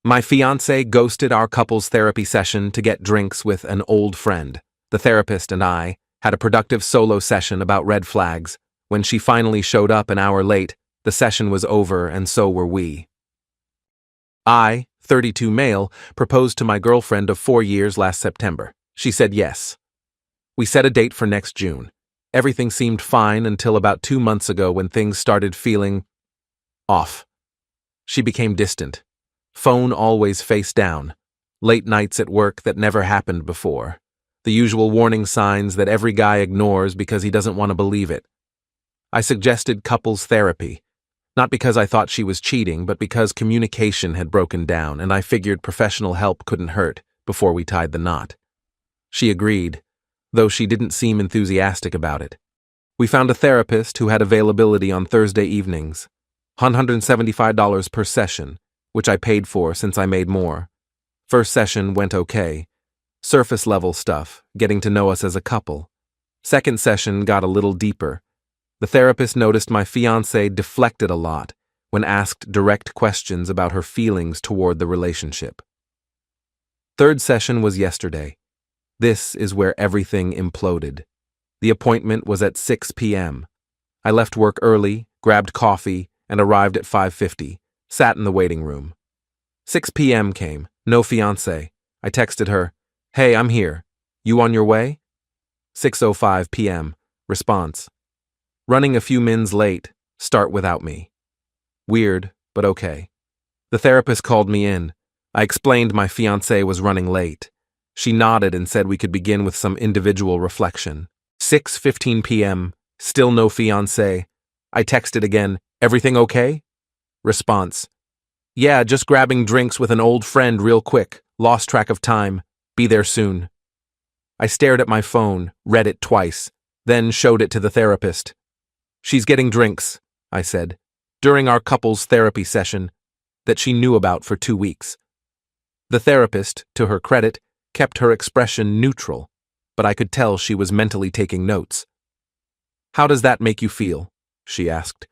My fiancé ghosted our couple's therapy session to get drinks with an old friend. The therapist and I had a productive solo session about red flags. When she finally showed up an hour late, the session was over and so were we. I, 32 male, proposed to my girlfriend of 4 years last September. She said yes. We set a date for next June. Everything seemed fine until about 2 months ago when things started feeling off. She became distant. Phone always face down. Late nights at work that never happened before. The usual warning signs that every guy ignores because he doesn't want to believe it. I suggested couples therapy. Not because I thought she was cheating, but because communication had broken down and I figured professional help couldn't hurt before we tied the knot. She agreed, though she didn't seem enthusiastic about it. We found a therapist who had availability on Thursday evenings, $175 per session, which I paid for since I made more. First session went okay. Surface level stuff, getting to know us as a couple. Second session got a little deeper. The therapist noticed my fiancée deflected a lot when asked direct questions about her feelings toward the relationship. Third session was yesterday. This is where everything imploded. The appointment was at 6 p.m. I left work early, grabbed coffee, and arrived at 5:50, sat in the waiting room. 6 p.m. came, no fiancé. I texted her, "Hey, I'm here. You on your way?" 6:05 p.m. Response: "Running a few mins late. Start without me." Weird, but okay. The therapist called me in. I explained my fiancé was running late. She nodded and said we could begin with some individual reflection. 6:15 p.m. Still no fiancé. I texted again, "Everything okay?" Response: "Yeah, just grabbing drinks with an old friend real quick. Lost track of time. Be there soon." I stared at my phone, read it twice, then showed it to the therapist. "She's getting drinks," I said, during our couple's therapy session that she knew about for 2 weeks. The therapist, to her credit, kept her expression neutral, but I could tell she was mentally taking notes. "How does that make you feel?" she asked.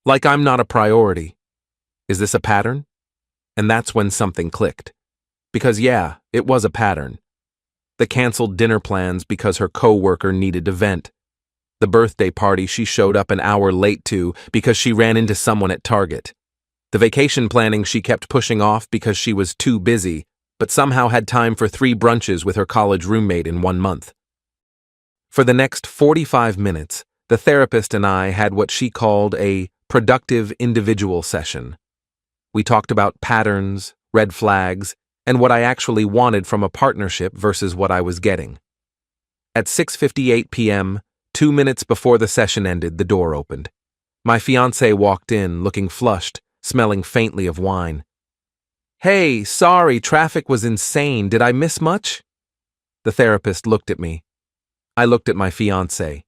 "Like I'm not a priority. Is this a pattern?" And that's when something clicked. Because yeah, it was a pattern. The canceled dinner plans because her coworker needed to vent. The birthday party she showed up an hour late to because she ran into someone at Target. The vacation planning she kept pushing off because she was too busy, but somehow had time for 3 brunches with her college roommate in 1 month. For the next 45 minutes, the therapist and I had what she called a productive individual session. We talked about patterns, red flags, and what I actually wanted from a partnership versus what I was getting. At 6:58 p.m., 2 minutes before the session ended, the door opened. My fiancé walked in, looking flushed, smelling faintly of wine. "Hey, sorry, traffic was insane. Did I miss much?" The therapist looked at me. I looked at my fiancé.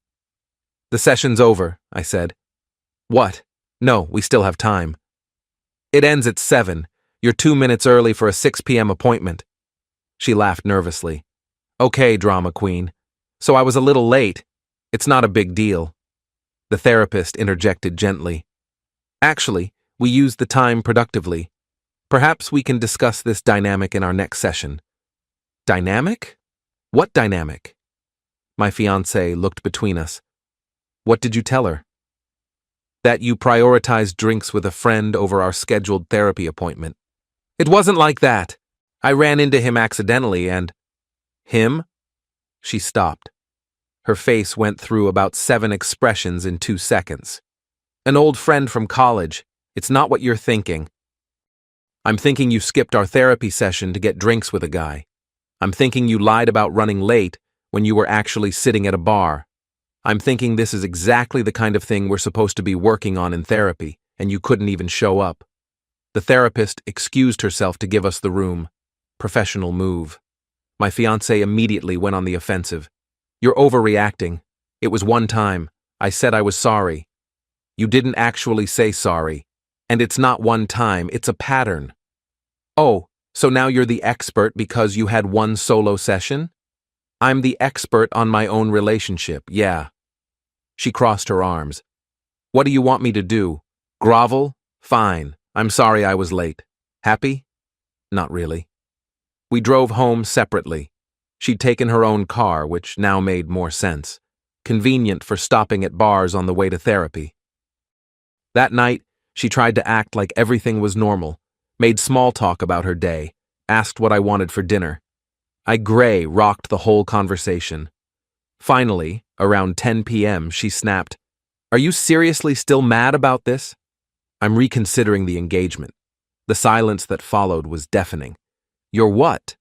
"The session's over," I said. "What? No, we still have time." "It ends at 7. You're 2 minutes early for a 6 p.m. appointment." She laughed nervously. "Okay, drama queen. So I was a little late. It's not a big deal." The therapist interjected gently. "Actually, we used the time productively. Perhaps we can discuss this dynamic in our next session." "Dynamic? What dynamic?" My fiancé looked between us. "What did you tell her?" "That you prioritized drinks with a friend over our scheduled therapy appointment." "It wasn't like that. I ran into him accidentally and—" "Him?" She stopped. Her face went through about 7 expressions in 2 seconds. "An old friend from college. It's not what you're thinking. I'm thinking you skipped our therapy session to get drinks with a guy. I'm thinking you lied about running late when you were actually sitting at a bar. I'm thinking this is exactly the kind of thing we're supposed to be working on in therapy, and you couldn't even show up." The therapist excused herself to give us the room. Professional move. My fiancé immediately went on the offensive. "You're overreacting. It was one time. I said I was sorry." "You didn't actually say sorry. And it's not one time, it's a pattern." "Oh, so now you're the expert because you had one solo session?" "I'm the expert on my own relationship, yeah." She crossed her arms. "What do you want me to do? Grovel? Fine. I'm sorry I was late. Happy?" Not really. We drove home separately. She'd taken her own car, which now made more sense. Convenient for stopping at bars on the way to therapy. That night, she tried to act like everything was normal, made small talk about her day, asked what I wanted for dinner. Qley rocked the whole conversation. Finally, around 10 p.m., she snapped, "Are you seriously still mad about this?" I'm reconsidering the engagement. The silence that followed was deafening. You're what?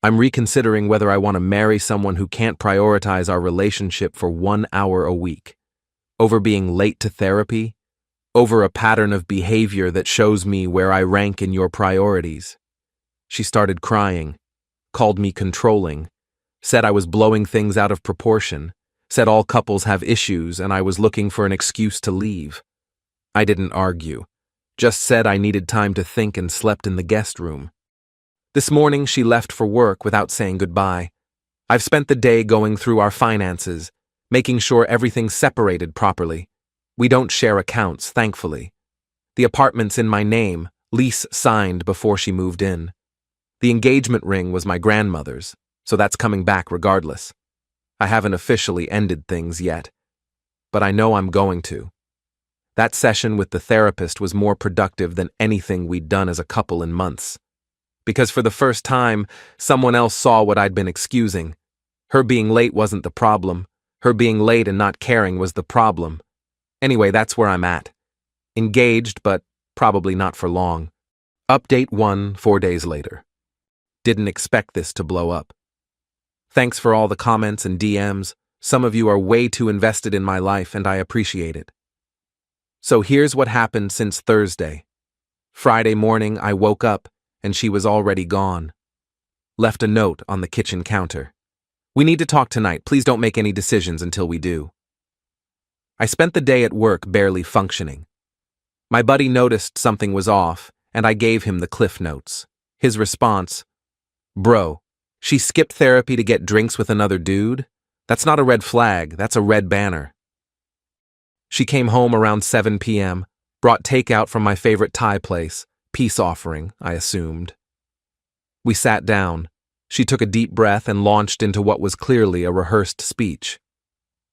I'm reconsidering whether I want to marry someone who can't prioritize our relationship for 1 hour a week. Over being late to therapy? Over a pattern of behavior that shows me where I rank in your priorities? She started crying, called me controlling, said I was blowing things out of proportion, said all couples have issues and I was looking for an excuse to leave. I didn't argue, just said I needed time to think and slept in the guest room. This morning she left for work without saying goodbye. I've spent the day going through our finances, making sure everything's separated properly. We don't share accounts, thankfully. The apartment's in my name, lease signed before she moved in. The engagement ring was my grandmother's, so that's coming back regardless. I haven't officially ended things yet, but I know I'm going to. That session with the therapist was more productive than anything we'd done as a couple in months. Because for the first time, someone else saw what I'd been excusing. Her being late wasn't the problem. Her being late and not caring was the problem. Anyway, that's where I'm at. Engaged, but probably not for long. Update 1, 4 days later. Didn't expect this to blow up. Thanks for all the comments and DMs. Some of you are way too invested in my life and I appreciate it. So here's what happened since Thursday. Friday morning, I woke up and she was already gone. Left a note on the kitchen counter. We need to talk tonight. Please don't make any decisions until we do. I spent the day at work barely functioning. My buddy noticed something was off, and I gave him the cliff notes. His response, "Bro, she skipped therapy to get drinks with another dude? That's not a red flag, that's a red banner." She came home around 7 p.m., brought takeout from my favorite Thai place, peace offering, I assumed. We sat down. She took a deep breath and launched into what was clearly a rehearsed speech.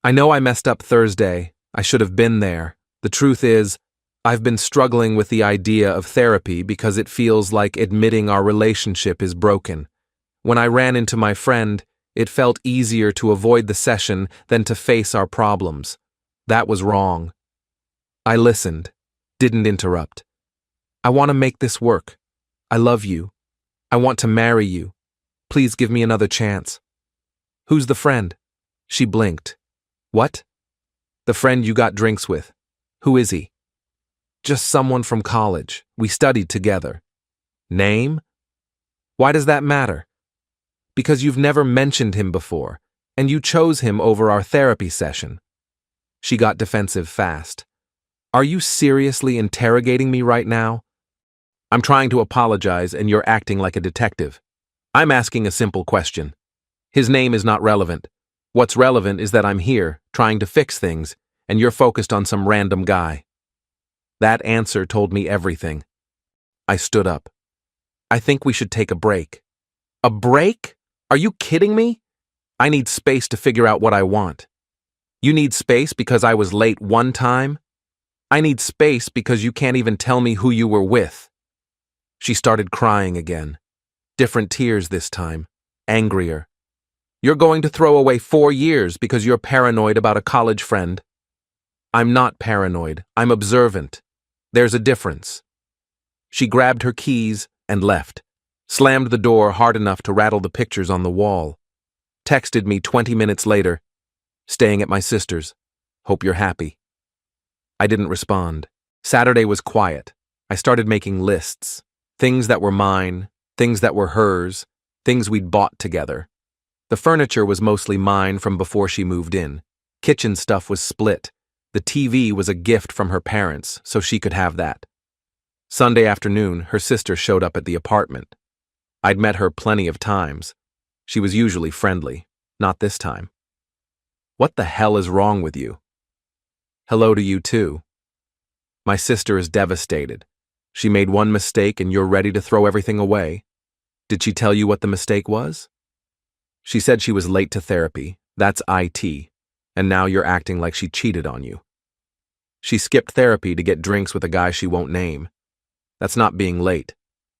I know I messed up Thursday. I should have been there. The truth is, I've been struggling with the idea of therapy because it feels like admitting our relationship is broken. When I ran into my friend, it felt easier to avoid the session than to face our problems. That was wrong. I listened, didn't interrupt. I want to make this work. I love you. I want to marry you. Please give me another chance. Who's the friend? She blinked. What? The friend you got drinks with. Who is he? Just someone from college. We studied together. Name? Why does that matter? Because you've never mentioned him before, and you chose him over our therapy session. She got defensive fast. Are you seriously interrogating me right now? I'm trying to apologize and you're acting like a detective. I'm asking a simple question. His name is not relevant. What's relevant is that I'm here, trying to fix things, and you're focused on some random guy. That answer told me everything. I stood up. I think we should take a break. A break? Are you kidding me? I need space to figure out what I want. You need space because I was late one time? I need space because you can't even tell me who you were with. She started crying again. Different tears this time. Angrier. You're going to throw away 4 years because you're paranoid about a college friend. I'm not paranoid. I'm observant. There's a difference. She grabbed her keys and left. Slammed the door hard enough to rattle the pictures on the wall. Texted me 20 minutes later. Staying at my sister's. Hope you're happy. I didn't respond. Saturday was quiet. I started making lists. Things that were mine, things that were hers, things we'd bought together. The furniture was mostly mine from before she moved in. Kitchen stuff was split. The TV was a gift from her parents, so she could have that. Sunday afternoon, her sister showed up at the apartment. I'd met her plenty of times. She was usually friendly, not this time. What the hell is wrong with you? Hello to you too. My sister is devastated. She made one mistake and you're ready to throw everything away. Did she tell you what the mistake was? She said she was late to therapy. That's IT. And now you're acting like she cheated on you. She skipped therapy to get drinks with a guy she won't name. That's not being late.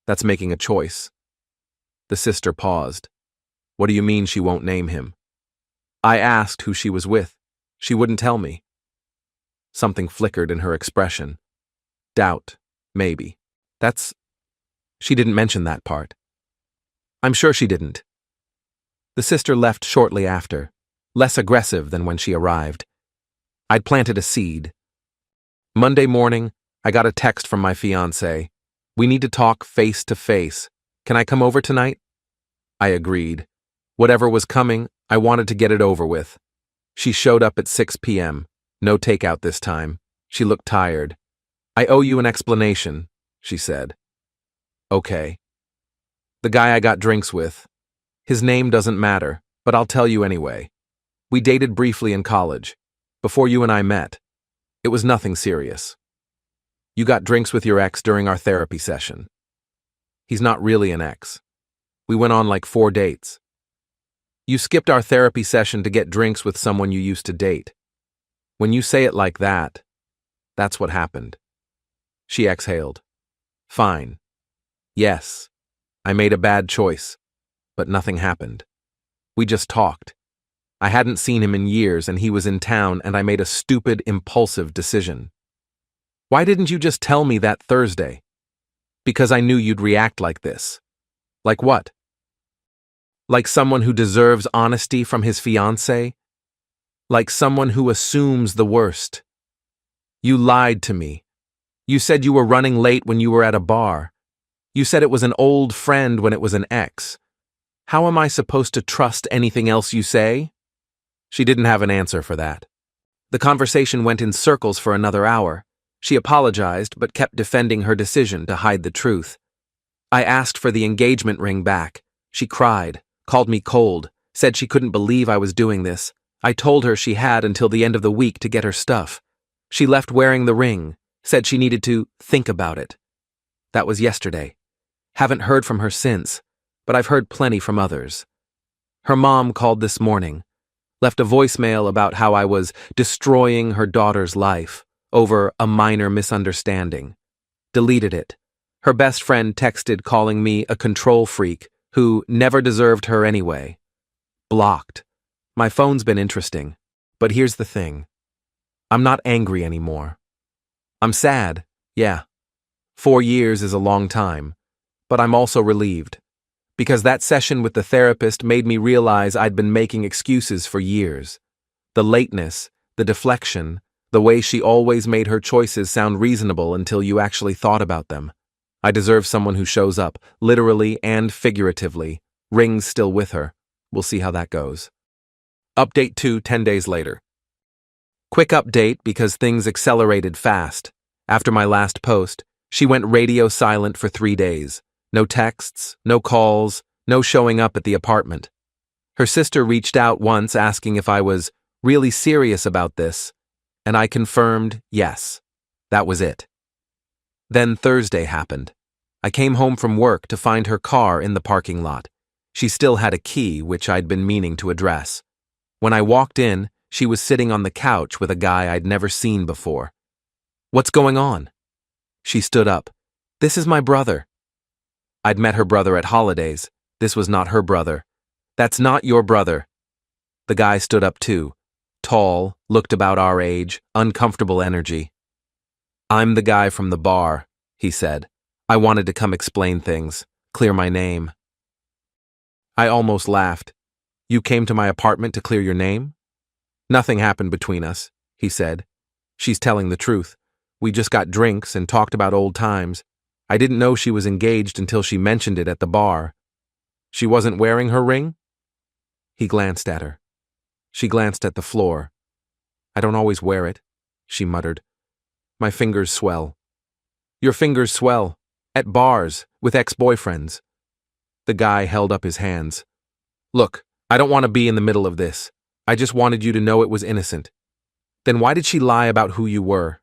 That's making a choice. The sister paused. What do you mean she won't name him? I asked who she was with. She wouldn't tell me. Something flickered in her expression. Doubt, maybe. She didn't mention that part. I'm sure she didn't. The sister left shortly after, less aggressive than when she arrived. I'd planted a seed. Monday morning, I got a text from my fiancée. We need to talk face to face. Can I come over tonight? I agreed. Whatever was coming, I wanted to get it over with. She showed up at 6 p.m. No takeout this time. She looked tired. I owe you an explanation, she said. Okay. The guy I got drinks with. His name doesn't matter, but I'll tell you anyway. We dated briefly in college, before you and I met. It was nothing serious. You got drinks with your ex during our therapy session. He's not really an ex. We went on like 4 dates. You skipped our therapy session to get drinks with someone you used to date. When you say it like that, that's what happened. She exhaled. Fine. Yes, I made a bad choice, but nothing happened. We just talked. I hadn't seen him in years and he was in town and I made a stupid, impulsive decision. Why didn't you just tell me that Thursday? Because I knew you'd react like this. Like what? Like someone who deserves honesty from his fiancée? Like someone who assumes the worst. You lied to me. You said you were running late when you were at a bar. You said it was an old friend when it was an ex. How am I supposed to trust anything else you say? She didn't have an answer for that. The conversation went in circles for another hour. She apologized but kept defending her decision to hide the truth. I asked for the engagement ring back. She cried, called me cold, said she couldn't believe I was doing this. I told her she had until the end of the week to get her stuff. She left wearing the ring, said she needed to think about it. That was yesterday. Haven't heard from her since, but I've heard plenty from others. Her mom called this morning, left a voicemail about how I was destroying her daughter's life over a minor misunderstanding. Deleted it. Her best friend texted calling me a control freak who never deserved her anyway. Blocked. My phone's been interesting, but here's the thing. I'm not angry anymore. I'm sad, yeah. 4 years is a long time, but I'm also relieved. Because that session with the therapist made me realize I'd been making excuses for years. The lateness, the deflection, the way she always made her choices sound reasonable until you actually thought about them. I deserve someone who shows up, literally and figuratively. Ring's still with her. We'll see how that goes. Update 2, 10 days later. Quick update because things accelerated fast. After my last post, she went radio silent for 3 days. No texts, no calls, no showing up at the apartment. Her sister reached out once asking if I was really serious about this, and I confirmed yes. That was it. Then Thursday happened. I came home from work to find her car in the parking lot. She still had a key, which I'd been meaning to address. When I walked in, she was sitting on the couch with a guy I'd never seen before. What's going on? She stood up. This is my brother. I'd met her brother at holidays. This was not her brother. That's not your brother. The guy stood up too. Tall, looked about our age, uncomfortable energy. I'm the guy from the bar, he said. I wanted to come explain things, clear my name. I almost laughed. You came to my apartment to clear your name? Nothing happened between us, he said. She's telling the truth. We just got drinks and talked about old times. I didn't know she was engaged until she mentioned it at the bar. She wasn't wearing her ring? He glanced at her. She glanced at the floor. I don't always wear it, she muttered. My fingers swell. Your fingers swell. At bars, with ex-boyfriends. The guy held up his hands. Look, I don't want to be in the middle of this. I just wanted you to know it was innocent. Then why did she lie about who you were?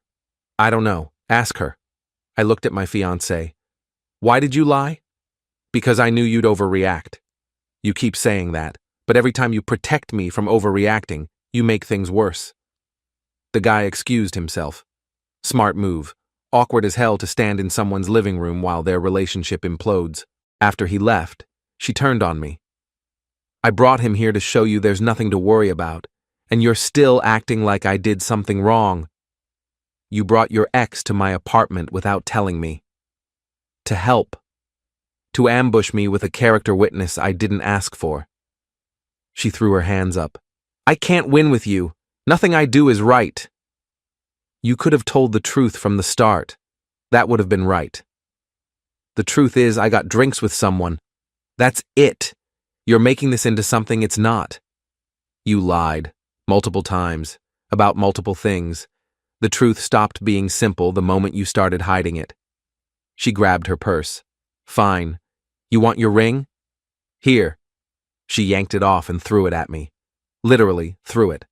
I don't know. Ask her. I looked at my fiancée. Why did you lie? Because I knew you'd overreact. You keep saying that, but every time you protect me from overreacting, you make things worse. The guy excused himself. Smart move. Awkward as hell to stand in someone's living room while their relationship implodes. After he left, she turned on me. I brought him here to show you there's nothing to worry about, and you're still acting like I did something wrong. You brought your ex to my apartment without telling me. To help. To ambush me with a character witness I didn't ask for. She threw her hands up. I can't win with you. Nothing I do is right. You could have told the truth from the start. That would have been right. The truth is, I got drinks with someone. That's it. You're making this into something it's not. You lied, multiple times, about multiple things. The truth stopped being simple the moment you started hiding it. She grabbed her purse. Fine. You want your ring? Here. She yanked it off and threw it at me. Literally, threw it.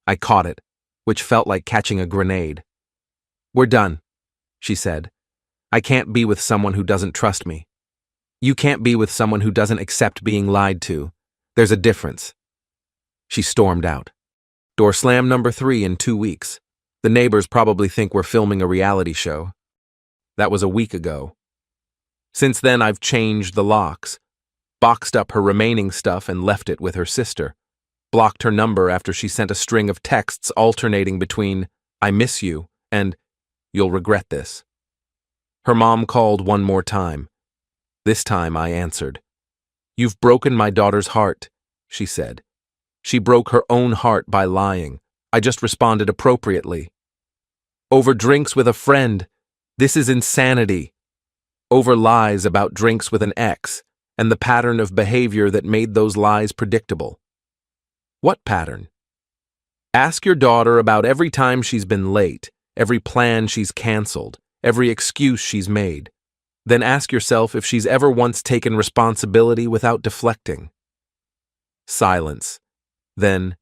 I caught it, which felt like catching a grenade. We're done, she said. I can't be with someone who doesn't trust me. You can't be with someone who doesn't accept being lied to. There's a difference. She stormed out. Door slam number 3 in 2 weeks. The neighbors probably think we're filming a reality show. That was a week ago. Since then, I've changed the locks, boxed up her remaining stuff and left it with her sister, blocked her number after she sent a string of texts alternating between, I miss you, and you'll regret this. Her mom called one more time. This time I answered. You've broken my daughter's heart, she said. She broke her own heart by lying. I just responded appropriately. Over drinks with a friend. This is insanity. Over lies about drinks with an ex, and the pattern of behavior that made those lies predictable. What pattern? Ask your daughter about every time she's been late, every plan she's canceled, every excuse she's made. Then ask yourself if she's ever once taken responsibility without deflecting. Silence. Then,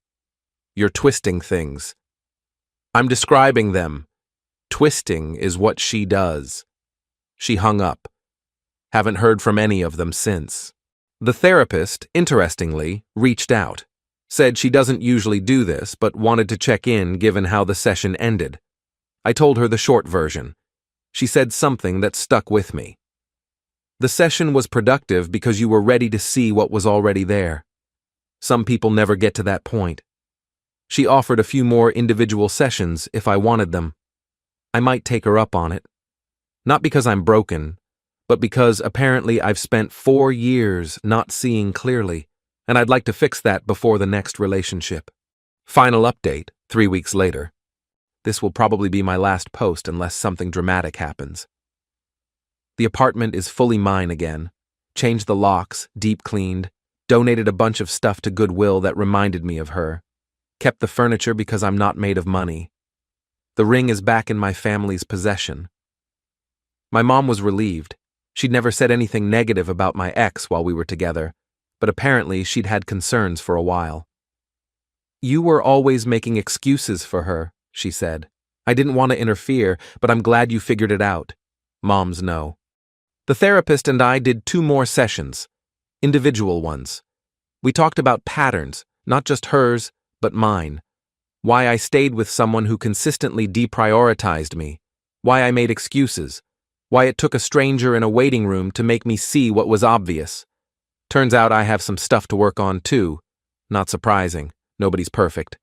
you're twisting things. I'm describing them. Twisting is what she does. She hung up. Haven't heard from any of them since. The therapist, interestingly, reached out. Said she doesn't usually do this, but wanted to check in given how the session ended. I told her the short version. She said something that stuck with me. The session was productive because you were ready to see what was already there. Some people never get to that point. She offered a few more individual sessions if I wanted them. I might take her up on it. Not because I'm broken, but because apparently I've spent 4 years not seeing clearly, and I'd like to fix that before the next relationship. Final update, 3 weeks later. This will probably be my last post unless something dramatic happens. The apartment is fully mine again. Changed the locks, deep cleaned, donated a bunch of stuff to Goodwill that reminded me of her. Kept the furniture because I'm not made of money. The ring is back in my family's possession. My mom was relieved. She'd never said anything negative about my ex while we were together, but apparently she'd had concerns for a while. You were always making excuses for her, she said. I didn't want to interfere, but I'm glad you figured it out. Moms know. The therapist and I did 2 more sessions, individual ones. We talked about patterns, not just hers, but mine. Why I stayed with someone who consistently deprioritized me. Why I made excuses. Why it took a stranger in a waiting room to make me see what was obvious. Turns out I have some stuff to work on too. Not surprising. Nobody's perfect.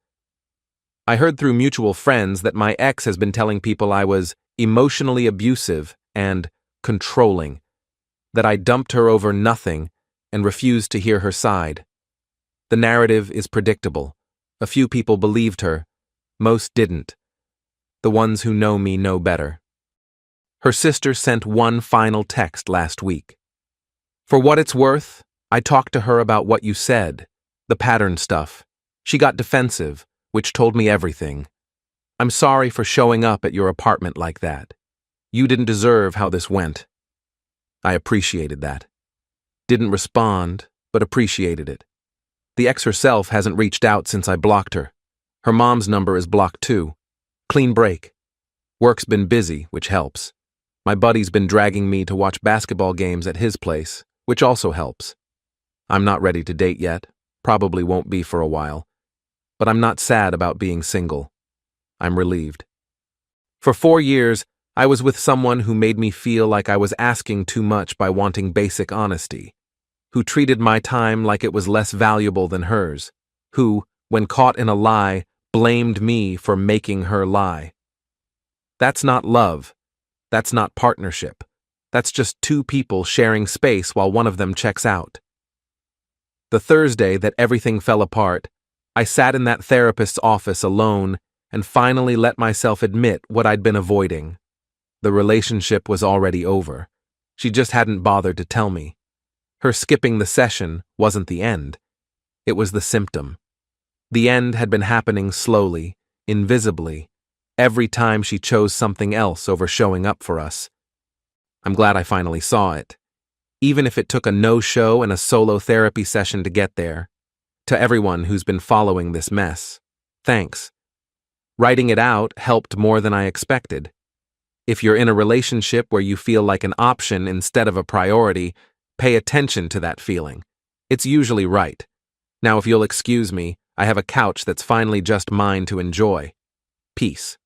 I heard through mutual friends that my ex has been telling people I was emotionally abusive and controlling, that I dumped her over nothing and refused to hear her side. The narrative is predictable. A few people believed her. Most didn't. The ones who know me know better. Her sister sent one final text last week. For what it's worth, I talked to her about what you said, the pattern stuff. She got defensive, which told me everything. I'm sorry for showing up at your apartment like that. You didn't deserve how this went. I appreciated that. Didn't respond, but appreciated it. The ex herself hasn't reached out since I blocked her. Her mom's number is blocked too. Clean break. Work's been busy, which helps. My buddy's been dragging me to watch basketball games at his place, which also helps. I'm not ready to date yet, probably won't be for a while, but I'm not sad about being single. I'm relieved. For 4 years, I was with someone who made me feel like I was asking too much by wanting basic honesty, who treated my time like it was less valuable than hers, who, when caught in a lie, blamed me for making her lie. That's not love. That's not partnership. That's just two people sharing space while one of them checks out. The Thursday that everything fell apart, I sat in that therapist's office alone and finally let myself admit what I'd been avoiding. The relationship was already over. She just hadn't bothered to tell me. Her skipping the session wasn't the end. It was the symptom. The end had been happening slowly, invisibly, every time she chose something else over showing up for us. I'm glad I finally saw it, even if it took a no-show and a solo therapy session to get there. To everyone who's been following this mess, thanks. Writing it out helped more than I expected. If you're in a relationship where you feel like an option instead of a priority, pay attention to that feeling. It's usually right. Now, if you'll excuse me, I have a couch that's finally just mine to enjoy. Peace.